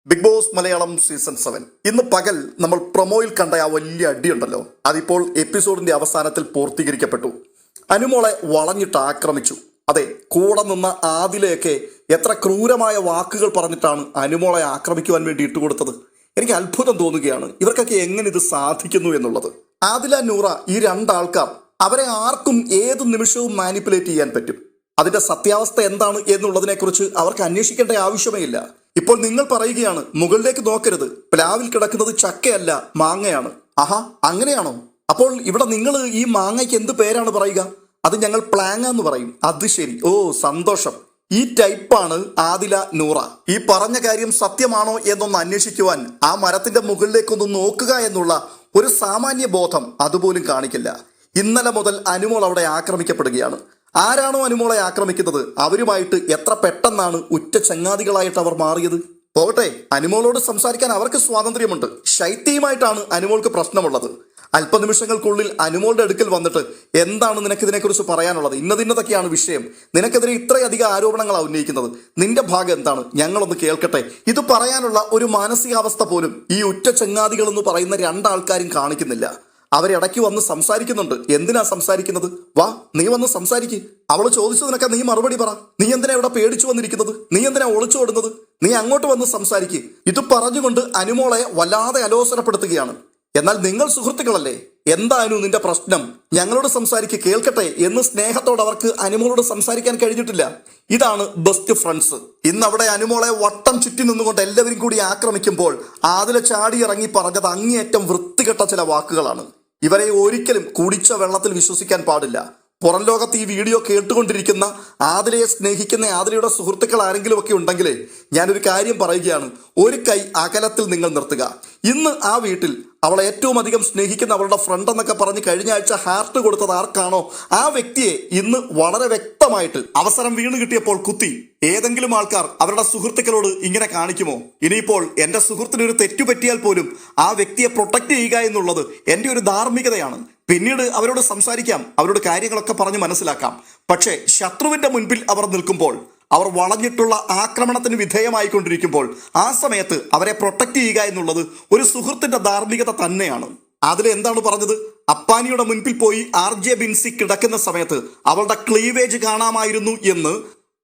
Big boss Malayalam season 7 ഇന്ന് പകൽ നമ്മൾ പ്രൊമോയിൽ കണ്ട ആ വലിയ അടിയുണ്ടല്ലോ, അതിപ്പോൾ എപ്പിസോഡിന്റെ അവസാനത്തിൽ പൂർത്തീകരിക്കപ്പെട്ടു. അനുമോളെ വളഞ്ഞിട്ട് ആക്രമിച്ചു. അതെ, കൂടെ നിന്ന ആദിലയൊക്കെ എത്ര ക്രൂരമായ വാക്കുകൾ പറഞ്ഞിട്ടാണ് അനുമോളെ ആക്രമിക്കുവാൻ വേണ്ടി ഇട്ടുകൊടുത്തത്. എനിക്ക് അത്ഭുതം തോന്നുകയാണ് ഇവർക്കൊക്കെ എങ്ങനെ ഇത് സാധിക്കുന്നു എന്നുള്ളത്. ആദില, നൂറ, ഈ രണ്ടാൾക്കാർ, അവരെ ആർക്കും ഏത് നിമിഷവും മാനിപ്പുലേറ്റ് ചെയ്യാൻ പറ്റും. അതിന്റെ സത്യാവസ്ഥ എന്താണ് എന്നുള്ളതിനെക്കുറിച്ച് അവർക്ക് അന്വേഷിക്കേണ്ട ആവശ്യമേ ഇല്ല. ഇപ്പോൾ നിങ്ങൾ പറയുകയാണ് മുകളിലേക്ക് നോക്കരുത്, പ്ലാവിൽ കിടക്കുന്നത് ചക്കയല്ല മാങ്ങയാണ്. ആഹാ, അങ്ങനെയാണോ? അപ്പോൾ ഇവിടെ നിങ്ങൾ ഈ മാങ്ങയ്ക്ക് എന്ത് പേരാണ് പറയുക? അത് ഞങ്ങൾ പ്ലാങ്ങ എന്ന് പറയും. അത് ശരി, ഓ സന്തോഷം. ഈ ടൈപ്പാണ് ആദില, നൂറ. ഈ പറഞ്ഞ കാര്യം സത്യമാണോ എന്നൊന്ന് അന്വേഷിക്കുവാൻ ആ മരത്തിന്റെ മുകളിലേക്കൊന്ന് നോക്കുക എന്നുള്ള ഒരു സാമാന്യ ബോധം അതുപോലും കാണിക്കില്ല. ഇന്നലെ മുതൽ അനുമോൾ അവിടെ ആക്രമിക്കപ്പെടുകയാണ്. ആരാണോ അനുമോളെ ആക്രമിക്കുന്നത് അവരുമായിട്ട് എത്ര പെട്ടെന്നാണ് ഉറ്റ ചങ്ങാതികളായിട്ട് അവർ മാറിയത്. പോകട്ടെ, അനുമോളോട് സംസാരിക്കാൻ അവർക്ക് സ്വാതന്ത്ര്യമുണ്ട്. ശൈത്യയുമായിട്ടാണ് അനുമോൾക്ക് പ്രശ്നമുള്ളത്. അല്പനിമിഷങ്ങൾക്കുള്ളിൽ അനുമോളുടെ അടുക്കൽ വന്നിട്ട് എന്താണ് നിനക്കിതിനെക്കുറിച്ച് പറയാനുള്ളത്, ഇന്നതൊക്കെയാണ് വിഷയം, നിനക്കെതിരെ ഇത്രയധികം ആരോപണങ്ങളാണ് ഉന്നയിക്കുന്നത്, നിന്റെ ഭാഗം എന്താണ്, ഞങ്ങളൊന്ന് കേൾക്കട്ടെ. ഇത് പറയാനുള്ള ഒരു മാനസികാവസ്ഥ പോലും ഈ ഉറ്റ ചങ്ങാതികൾ എന്ന് പറയുന്ന രണ്ടാൾക്കാരും കാണിക്കുന്നില്ല. അവരിടയ്ക്ക് വന്ന് സംസാരിക്കുന്നുണ്ട്. എന്തിനാ സംസാരിക്കുന്നത്? വാ, നീ വന്ന് സംസാരിക്ക്. അവള് ചോദിച്ചതിനൊക്കെ നീ മറുപടി പറ. നീ എന്തിനാ ഇവിടെ പേടിച്ചു വന്നിരിക്കുന്നത്? നീ എന്തിനാ ഒളിച്ചോടുന്നത്? നീ അങ്ങോട്ട് വന്ന് സംസാരിക്ക്. ഇത് പറഞ്ഞുകൊണ്ട് അനുമോളെ വല്ലാതെ അലോസരപ്പെടുത്തുകയാണ്. എന്നാൽ നിങ്ങൾ സുഹൃത്തുക്കളല്ലേ, എന്തായാലും നിന്റെ പ്രശ്നം, ഞങ്ങളോട് സംസാരിക്ക്, കേൾക്കട്ടെ എന്ന് സ്നേഹത്തോടെ അവർക്ക് അനുമോളോട് സംസാരിക്കാൻ കഴിഞ്ഞിട്ടില്ല. ഇതാണ് ബെസ്റ്റ് ഫ്രണ്ട്സ്. ഇന്ന് അവിടെ അനുമോളെ വട്ടം ചുറ്റി നിന്നുകൊണ്ട് എല്ലാവരും കൂടി ആക്രമിക്കുമ്പോൾ ആദില ചാടി ഇറങ്ങി പറഞ്ഞത് അങ്ങേയറ്റം വൃത്തികെട്ട ചില വാക്കുകളാണ്. ഇവരെ ഒരിക്കലും കുടിച്ച വെള്ളത്തിൽ വിശ്വസിക്കാൻ പാടില്ല. പുറം ലോകത്ത് ഈ വീഡിയോ കേട്ടുകൊണ്ടിരിക്കുന്ന ആദിലയെ സ്നേഹിക്കുന്ന ആദിലയുടെ സുഹൃത്തുക്കൾ ആരെങ്കിലും ഒക്കെ ഉണ്ടെങ്കിൽ ഞാനൊരു കാര്യം പറയുകയാണ്, ഒരു കൈ അകലത്തിൽ നിങ്ങൾ നിർത്തുക. ഇന്ന് ആ വീട്ടിൽ അവളെ ഏറ്റവും അധികം സ്നേഹിക്കുന്ന അവളുടെ ഫ്രണ്ട് എന്നൊക്കെ പറഞ്ഞ് കഴിഞ്ഞ ആഴ്ച ഹാർട്ട് കൊടുത്തത് ആർക്കാണോ ആ വ്യക്തിയെ ഇന്ന് വളരെ വ്യക്തമായിട്ട് അവസരം വീണ് കിട്ടിയപ്പോൾ കുത്തി. ഏതെങ്കിലും ആൾക്കാർ അവരുടെ സുഹൃത്തുക്കളോട് ഇങ്ങനെ കാണിക്കുമോ? ഇനിയിപ്പോൾ എൻ്റെ സുഹൃത്തിന് ഒരു തെറ്റു പറ്റിയാൽ പോലും ആ വ്യക്തിയെ പ്രൊട്ടക്ട് ചെയ്യുക എന്നുള്ളത് എൻ്റെ ഒരു ധാർമ്മികതയാണ്. പിന്നീട് അവരോട് സംസാരിക്കാം, അവരോട് കാര്യങ്ങളൊക്കെ പറഞ്ഞ് മനസ്സിലാക്കാം. പക്ഷേ ശത്രുവിന്റെ മുൻപിൽ അവർ നിൽക്കുമ്പോൾ, അവർ വളഞ്ഞിട്ടുള്ള ആക്രമണത്തിന് വിധേയമായിക്കൊണ്ടിരിക്കുമ്പോൾ ആ സമയത്ത് അവരെ പ്രൊട്ടക്ട് ചെയ്യുക എന്നുള്ളത് ഒരു സുഹൃത്തിന്റെ ധാർമ്മികത തന്നെയാണ്. അതിൽ എന്താണ് പറഞ്ഞത്? അപ്പാനിയുടെ മുൻപിൽ പോയി RJ ബിൻസി കിടക്കുന്ന സമയത്ത് അവളുടെ ക്ലീവേജ് കാണാമായിരുന്നു എന്ന്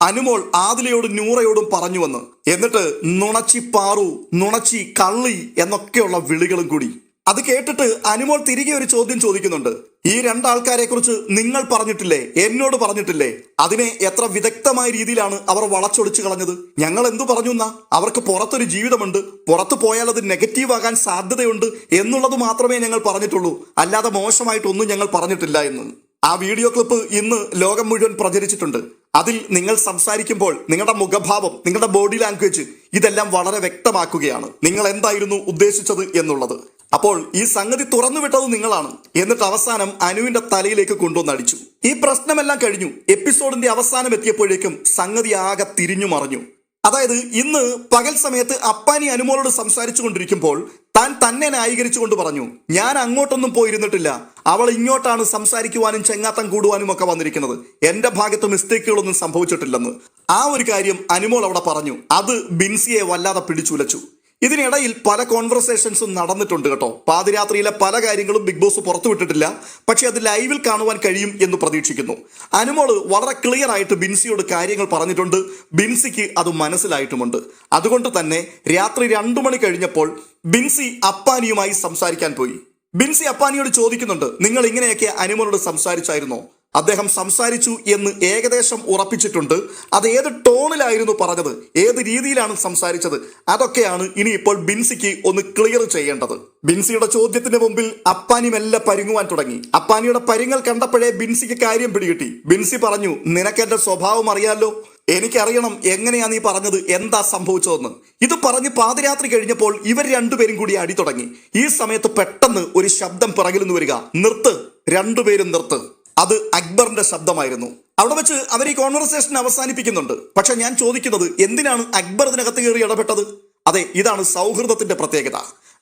അനുമോൾ ആദിലയോടും നൂറയോടും പറഞ്ഞുവെന്ന്. എന്നിട്ട് നുണച്ചി പാറു, നുണച്ചി കള്ളി എന്നൊക്കെയുള്ള വിളികളും കൂടി. അത് കേട്ടിട്ട് അനുമോൾ തിരികെ ഒരു ചോദ്യം ചോദിക്കുന്നുണ്ട്. ഈ രണ്ടാൾക്കാരെ കുറിച്ച് നിങ്ങൾ പറഞ്ഞിട്ടില്ലേ, എന്നോട് പറഞ്ഞിട്ടില്ലേ? അതിനെ എത്ര വിദഗ്ധമായ രീതിയിലാണ് അവർ വളച്ചൊടിച്ചു കളഞ്ഞത്. ഞങ്ങൾ എന്തു പറഞ്ഞു എന്നാ? അവർക്ക് പുറത്തൊരു ജീവിതമുണ്ട്, പുറത്തു പോയാൽ അത് നെഗറ്റീവ് ആകാൻ സാധ്യതയുണ്ട് എന്നുള്ളത് മാത്രമേ ഞങ്ങൾ പറഞ്ഞിട്ടുള്ളൂ, അല്ലാതെ മോശമായിട്ടൊന്നും ഞങ്ങൾ പറഞ്ഞിട്ടില്ല എന്ന്. ആ വീഡിയോ ക്ലിപ്പ് ഇന്ന് ലോകം മുഴുവൻ പ്രചരിച്ചിട്ടുണ്ട്. അതിൽ നിങ്ങൾ സംസാരിക്കുമ്പോൾ നിങ്ങളുടെ മുഖഭാവം, നിങ്ങളുടെ ബോഡി ലാംഗ്വേജ്, ഇതെല്ലാം വളരെ വ്യക്തമാക്കുകയാണ് നിങ്ങൾ എന്തായിരുന്നു ഉദ്ദേശിച്ചത് എന്നുള്ളത്. അപ്പോൾ ഈ സംഗതി തുറന്നുവിട്ടത് നിങ്ങളാണ്. എന്നിട്ട് അവസാനം അനുവിന്റെ തലയിലേക്ക് കൊണ്ടുവന്നടിച്ചു. ഈ പ്രശ്നമെല്ലാം കഴിഞ്ഞു. എപ്പിസോഡിന്റെ അവസാനം എത്തിയപ്പോഴേക്കും സംഗതി ആകെ തിരിഞ്ഞു മറിഞ്ഞു. അതായത് ഇന്ന് പകൽ സമയത്ത് അപ്പാനി അനുമോളോട് സംസാരിച്ചു കൊണ്ടിരിക്കുമ്പോൾ താൻ തന്നെ ന്യായീകരിച്ചുകൊണ്ട് പറഞ്ഞു, ഞാൻ അങ്ങോട്ടൊന്നും പോയിരുന്നിട്ടില്ല, അവൾ ഇങ്ങോട്ടാണ് സംസാരിക്കുവാനും ചെങ്ങാത്തം കൂടുവാനും ഒക്കെ വന്നിരിക്കുന്നത്, എന്റെ ഭാഗത്ത് മിസ്റ്റേക്കുകളൊന്നും സംഭവിച്ചിട്ടില്ലെന്ന്. ആ ഒരു കാര്യം അനുമോൾ അവിടെ പറഞ്ഞു. അത് ബിൻസിയെ വല്ലാതെ പിടിച്ചുലച്ചു. ഇതിനിടയിൽ പല കോൺവെർസേഷൻസും നടന്നിട്ടുണ്ട് കേട്ടോ. പാതിരാത്രിയിലെ പല കാര്യങ്ങളും ബിഗ് ബോസ് പുറത്തുവിട്ടിട്ടില്ല, പക്ഷെ അത് ലൈവിൽ കാണുവാൻ കഴിയും എന്ന് പ്രതീക്ഷിക്കുന്നു. അനുമോള് വളരെ ക്ലിയർ ആയിട്ട് ബിൻസിയോട് കാര്യങ്ങൾ പറഞ്ഞിട്ടുണ്ട്. ബിൻസിക്ക് അത് മനസ്സിലായിട്ടുമുണ്ട്. അതുകൊണ്ട് തന്നെ രാത്രി 2 മണി കഴിഞ്ഞപ്പോൾ ബിൻസി അപ്പാനിയുമായി സംസാരിക്കാൻ പോയി. ബിൻസി അപ്പാനിയോട് ചോദിക്കുന്നുണ്ട്, നിങ്ങൾ ഇങ്ങനെയൊക്കെ അനുമോളോട് സംസാരിച്ചായിരുന്നോ? അദ്ദേഹം സംസാരിച്ചു എന്ന് ഏകദേശം ഉറപ്പിച്ചിട്ടുണ്ട്. അത് ഏത് ടോണിലായിരുന്നു പറഞ്ഞത്, ഏത് രീതിയിലാണ് സംസാരിച്ചത്, അതൊക്കെയാണ് ഇനി ഇപ്പോൾ ബിൻസിക്ക് ഒന്ന് ക്ലിയർ ചെയ്യേണ്ടത്. ബിൻസിയുടെ ചോദ്യത്തിന് മുമ്പിൽ അപ്പാനി മെല്ലെ പരുങ്ങുവാൻ തുടങ്ങി. അപ്പാനിയുടെ പരുങ്ങൽ കണ്ടപ്പോഴേ ബിൻസിക്ക് കാര്യം പിടികിട്ടി. ബിൻസി പറഞ്ഞു, നിനക്കെന്റെ സ്വഭാവം അറിയാലോ, എനിക്കറിയണം എങ്ങനെയാ നീ പറഞ്ഞത്, എന്താ സംഭവിച്ചതെന്ന്. ഇത് പറഞ്ഞ് പാതിരാത്രി കഴിഞ്ഞപ്പോൾ ഇവർ രണ്ടുപേരും കൂടി അടി തുടങ്ങി. ഈ സമയത്ത് പെട്ടെന്ന് ഒരു ശബ്ദം പിറകിൽ നിന്ന് വരിക, നിർത്ത്, രണ്ടുപേരും നിർത്ത്. അത് അക്ബറിന്റെ ശബ്ദമായിരുന്നു. അവിടെ വെച്ച് അവർ ഈ കോൺവെർസേഷൻ അവസാനിപ്പിക്കുന്നുണ്ട്. പക്ഷെ ഞാൻ ചോദിക്കുന്നത്, എന്തിനാണ് അക്ബർ ഇതിനകത്ത് കയറി ഇടപെട്ടത്? അതെ, ഇതാണ് സൗഹൃദത്തിന്റെ പ്രത്യേകത.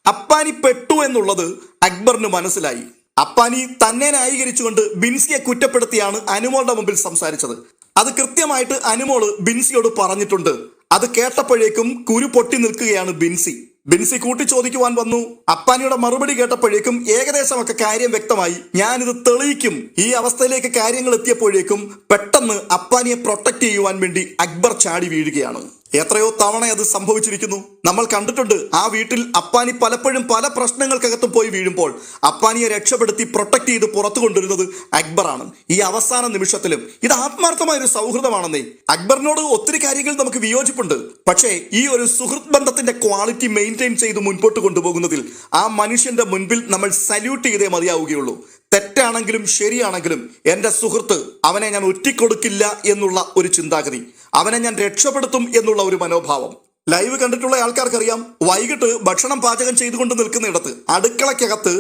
അപ്പാനി പെട്ടു എന്നുള്ളത് അക്ബറിന് മനസ്സിലായി. അപ്പാനി തന്നെ ന്യായീകരിച്ചുകൊണ്ട് ബിൻസിയെ കുറ്റപ്പെടുത്തിയാണ് അനുമോളുടെ മുമ്പിൽ സംസാരിച്ചത്. അത് കൃത്യമായിട്ട് അനുമോള് ബിൻസിയോട് പറഞ്ഞിട്ടുണ്ട്. അത് കേട്ടപ്പോഴേക്കും കുരു പൊട്ടി നിൽക്കുകയാണ് ബിൻസി. ബിൻസി കൂട്ടി ചോദിക്കുവാൻ വന്നു. അപ്പാനിയുടെ മറുപടി കേട്ടപ്പോഴേക്കും ഏകദേശമൊക്കെ കാര്യം വ്യക്തമായി. ഞാനിത് തെളിയിക്കും. ഈ അവസ്ഥയിലേക്ക് കാര്യങ്ങൾ എത്തിയപ്പോഴേക്കും പെട്ടെന്ന് അപ്പാനിയെ പ്രൊട്ടക്ട് ചെയ്യുവാൻ വേണ്ടി അക്ബർ ചാടി വീഴുകയാണ്. എത്രയോ തവണ അത് സംഭവിച്ചിരിക്കുന്നു. നമ്മൾ കണ്ടിട്ടുണ്ട്. ആ വീട്ടിൽ അപ്പാനി പലപ്പോഴും പല പ്രശ്നങ്ങൾക്കകത്തും പോയി വീഴുമ്പോൾ അപ്പാനിയെ രക്ഷപ്പെടുത്തി പ്രൊട്ടക്ട് ചെയ്ത് പുറത്തു കൊണ്ടുവരുന്നത് അക്ബറാണ്. ഈ അവസാന നിമിഷത്തിലും ഇത് ആത്മാർത്ഥമായ ഒരു സൗഹൃദമാണെന്നേ. അക്ബറിനോട് ഒത്തിരി കാര്യങ്ങൾ നമുക്ക് വിയോജിപ്പുണ്ട്. പക്ഷേ ഈ ഒരു സുഹൃത്ത് ബന്ധത്തിന്റെ ക്വാളിറ്റി മെയിൻറ്റെയിൻ ചെയ്ത് മുൻപോട്ട് കൊണ്ടുപോകുന്നതിൽ ആ മനുഷ്യന്റെ മുൻപിൽ നമ്മൾ സല്യൂട്ട് ചെയ്തേ മതിയാവുകയുള്ളൂ. തെറ്റാണെങ്കിലും ശരിയാണെങ്കിലും എൻ്റെ സുഹൃത്ത്, അവനെ ഞാൻ ഒറ്റിക്കൊടുക്കില്ല എന്നുള്ള ഒരു ചിന്താഗതി, അവനെ ഞാൻ രക്ഷപ്പെടുത്തും എന്നുള്ള ഒരു മനോഭാവം. ലൈവ് കണ്ടിട്ടുള്ള ആൾക്കാർക്കറിയാം. വൈകിട്ട് ഭക്ഷണം പാചകം ചെയ്തുകൊണ്ട് നിൽക്കുന്നിടത്ത് അടുക്കളയ്ക്കകത്ത്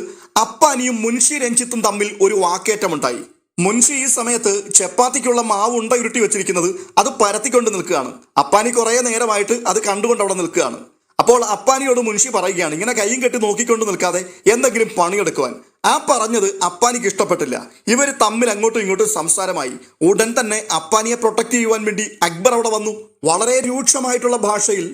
അപ്പാനിയും മുൻഷി രഞ്ജിത്തും തമ്മിൽ ഒരു വാക്കേറ്റമുണ്ടായി. മുൻഷി ഈ സമയത്ത് ചപ്പാത്തിക്കുള്ള മാവ് ഉണ്ട ഉരുട്ടി വെച്ചിരിക്കുന്നത് അത് പരത്തിക്കൊണ്ട് നിൽക്കുകയാണ്. അപ്പാനി കുറേ നേരമായിട്ട് അത് കണ്ടുകൊണ്ട് അവിടെ നിൽക്കുകയാണ്. അപ്പോൾ അപ്പാനിയോട് മുൻഷി പറയുകയാണ്, ഇങ്ങനെ കൈയും കെട്ടി നോക്കിക്കൊണ്ട് നിൽക്കാതെ എന്തെങ്കിലും പണിയെടുക്കുവാൻ. ആ പറഞ്ഞത് അപ്പാനിക്ക് ഇഷ്ടപ്പെട്ടില്ല. ഇവർ തമ്മിൽ അങ്ങോട്ടും ഇങ്ങോട്ടും സംസാരമായി. ഉടൻ തന്നെ അപ്പാനിയെ പ്രൊട്ടക്ട് ചെയ്യുവാൻ വേണ്ടി അക്ബർ അവിടെ വന്നു. വളരെ രൂക്ഷമായിട്ടുള്ള ഭാഷയിൽ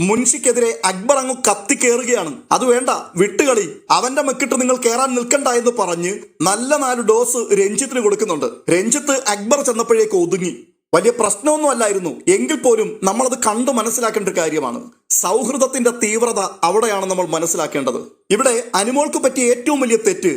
മുൻഷിക്കെതിരെ അക്ബർ അങ്ങ് കത്തിക്കേറുകയാണ്. അത് വേണ്ട, വിട്ടുകളി, അവന്റെ മെക്കിട്ട് നിങ്ങൾ കയറാൻ നിൽക്കണ്ട എന്ന് പറഞ്ഞ് നല്ല 4 ഡോസ് രഞ്ജിത്തിന് കൊടുക്കുന്നുണ്ട്. രഞ്ജിത്ത് അക്ബർ ചെന്നപ്പോഴേക്ക് ഒതുങ്ങി. വലിയ പ്രശ്നമൊന്നും അല്ലായിരുന്നു. എങ്കിൽ പോലും നമ്മളത് കണ്ടു മനസ്സിലാക്കേണ്ട ഒരു കാര്യമാണ്. സൗഹൃദത്തിന്റെ തീവ്രത അവിടെയാണ് നമ്മൾ മനസ്സിലാക്കേണ്ടത്. ഇവിടെ അനുമോൾക്ക് പറ്റിയ ഏറ്റവും വലിയ തെറ്റ്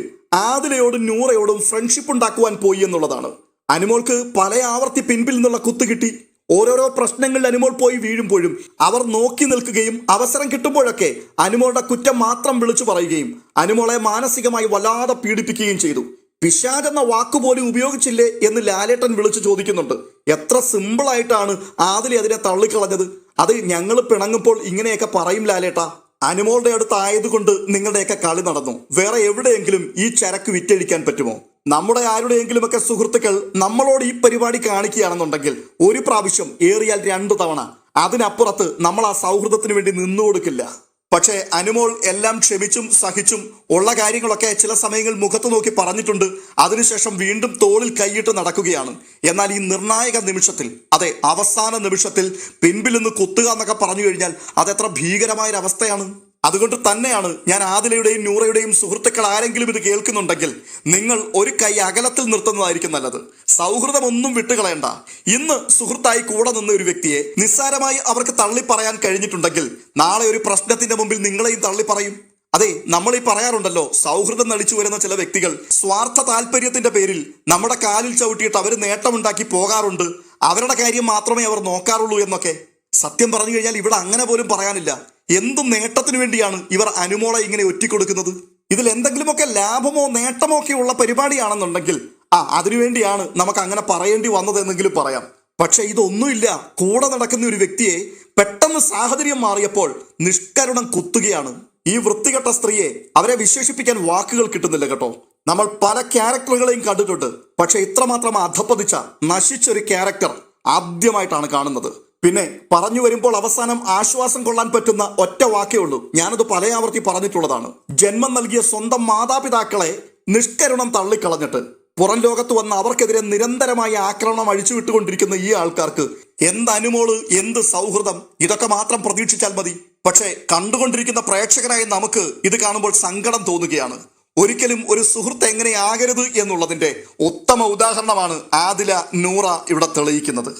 ആദിലയോടും നൂറയോടും ഫ്രണ്ട്ഷിപ്പ് ഉണ്ടാക്കുവാൻ പോയി എന്നുള്ളതാണ്. അനുമോൾക്ക് പല ആവർത്തി പിൻപിൽ നിന്നുള്ള കുത്തു കിട്ടി. ഓരോരോ പ്രശ്നങ്ങളിൽ അനുമോൾ പോയി വീഴുമ്പോഴും അവർ നോക്കി നിൽക്കുകയും അവസരം കിട്ടുമ്പോഴൊക്കെ അനുമോളുടെ കുറ്റം മാത്രം വിളിച്ചു പറയുകയും അനുമോളെ മാനസികമായി വല്ലാതെ പീഡിപ്പിക്കുകയും ചെയ്തു. പിശാച് എന്ന വാക്കുപോലും ഉപയോഗിച്ചില്ലേ എന്ന് ലാലേട്ടൻ വിളിച്ചു ചോദിക്കുന്നുണ്ട്. എത്ര സിമ്പിളായിട്ടാണ് ആദിലെ അതിനെ തള്ളിക്കളഞ്ഞത്. അത് ഞങ്ങൾ പിണങ്ങുമ്പോൾ ഇങ്ങനെയൊക്കെ പറയും ലാലേട്ട. അനുമോളുടെ അടുത്തായതുകൊണ്ട് നിങ്ങളുടെയൊക്കെ കളി നടന്നു. വേറെ എവിടെയെങ്കിലും ഈ ചരക്ക് വിറ്റഴിക്കാൻ പറ്റുമോ? നമ്മുടെ ആരുടെയെങ്കിലുമൊക്കെ സുഹൃത്തുക്കൾ നമ്മളോട് ഈ പരിപാടി കാണിക്കുകയാണെന്നുണ്ടെങ്കിൽ ഒരു പ്രാവശ്യം, ഏറിയാൽ 2 തവണ. അതിനപ്പുറത്ത് നമ്മൾ ആ സൗഹൃദത്തിന് വേണ്ടി നിന്നു കൊടുക്കില്ല. പക്ഷേ അനുമോൾ എല്ലാം ക്ഷമിച്ചും സഹിച്ചും ഉള്ള കാര്യങ്ങളൊക്കെ ചില സമയങ്ങൾ മുഖത്ത് നോക്കി പറഞ്ഞിട്ടുണ്ട്. അതിനുശേഷം വീണ്ടും തോളിൽ കൈയിട്ട് നടക്കുകയാണ്. എന്നാൽ ഈ നിർണായക നിമിഷത്തിൽ, അതെ അവസാന നിമിഷത്തിൽ പിൻപിൽ നിന്ന് കുത്തുക എന്നൊക്കെ പറഞ്ഞു കഴിഞ്ഞാൽ അതെത്ര ഭീകരമായൊരവസ്ഥയാണ്. അതുകൊണ്ട് തന്നെയാണ് ഞാൻ ആദിലയുടെയും നൂറയുടെയും സുഹൃത്തുക്കൾ ആരെങ്കിലും ഇത് കേൾക്കുന്നുണ്ടെങ്കിൽ നിങ്ങൾ ഒരു കൈ അകലത്തിൽ നിർത്തുന്നതായിരിക്കും നല്ലത്. സൗഹൃദം ഒന്നും വിട്ടുകളയണ്ട. ഇന്ന് സുഹൃത്തായി കൂടെ നിന്ന ഒരു വ്യക്തിയെ നിസ്സാരമായി അവർക്ക് തള്ളി പറയാൻ കഴിഞ്ഞിട്ടുണ്ടെങ്കിൽ നാളെ ഒരു പ്രശ്നത്തിന്റെ മുമ്പിൽ നിങ്ങളെയും തള്ളി പറയും. അതെ, നമ്മൾ ഈ പറയാറുണ്ടല്ലോ, സൗഹൃദം നടിച്ചു വരുന്ന ചില വ്യക്തികൾ സ്വാർത്ഥ താല്പര്യത്തിന്റെ പേരിൽ നമ്മുടെ കാലിൽ ചവിട്ടിയിട്ട് അവർ നേട്ടമുണ്ടാക്കി പോകാറുണ്ട്. അവരുടെ കാര്യം മാത്രമേ അവർ നോക്കാറുള്ളൂ എന്നൊക്കെ. സത്യം പറഞ്ഞു കഴിഞ്ഞാൽ ഇവിടെ അങ്ങനെ പോലും പറയാനില്ല. എന്തും നേട്ടത്തിന് വേണ്ടിയാണ് ഇവർ അനുമോളെ ഇങ്ങനെ ഒറ്റിക്കൊടുക്കുന്നത്. ഇതിൽ എന്തെങ്കിലുമൊക്കെ ലാഭമോ നേട്ടമോ ഒക്കെ ഉള്ള പരിപാടിയാണെന്നുണ്ടെങ്കിൽ അതിനുവേണ്ടിയാണ് നമുക്ക് അങ്ങനെ പറയേണ്ടി വന്നതെന്നെങ്കിലും പറയാം. പക്ഷെ ഇതൊന്നുമില്ല. കൂടെ നടക്കുന്ന ഒരു വ്യക്തിയെ പെട്ടെന്ന് സാഹചര്യം മാറിയപ്പോൾ നിഷ്കരുണം കുത്തുകയാണ്. ഈ വൃത്തികെട്ട സ്ത്രീയെ അവരെ വിശേഷിപ്പിക്കാൻ വാക്കുകൾ കിട്ടുന്നില്ല കേട്ടോ. നമ്മൾ പല ക്യാരക്ടറുകളെയും കണ്ടിട്ടുണ്ട്. പക്ഷെ ഇത്രമാത്രം അധപ്പതിച്ച നശിച്ചൊരു ക്യാരക്ടർ ആദ്യമായിട്ടാണ് കാണുന്നത്. പിന്നെ പറഞ്ഞു വരുമ്പോൾ അവസാനം ആശ്വാസം കൊള്ളാൻ പറ്റുന്ന ഒറ്റ വാക്കേ ഉള്ളൂ. ഞാനത് പല ആവർത്തി പറഞ്ഞിട്ടുള്ളതാണ്. ജന്മം നൽകിയ സ്വന്തം മാതാപിതാക്കളെ നിഷ്കരുണം തള്ളിക്കളഞ്ഞിട്ട് പുറം ലോകത്ത് വന്ന് അവർക്കെതിരെ നിരന്തരമായ ആക്രമണം അഴിച്ചുവിട്ടുകൊണ്ടിരിക്കുന്ന ഈ ആൾക്കാർക്ക് എന്ത് അനുമോള്, എന്ത് സൗഹൃദം, ഇതൊക്കെ മാത്രം പ്രതീക്ഷിച്ചാൽ മതി. പക്ഷേ കണ്ടുകൊണ്ടിരിക്കുന്ന പ്രേക്ഷകരായ നമുക്ക് ഇത് കാണുമ്പോൾ സങ്കടം തോന്നുകയാണ്. ഒരിക്കലും ഒരു സുഹൃത്ത് എങ്ങനെ ആകരുത് എന്നുള്ളതിന്റെ ഉത്തമ ഉദാഹരണമാണ് ആദില, നൂറ ഇവിടെ തെളിയിക്കുന്നത്.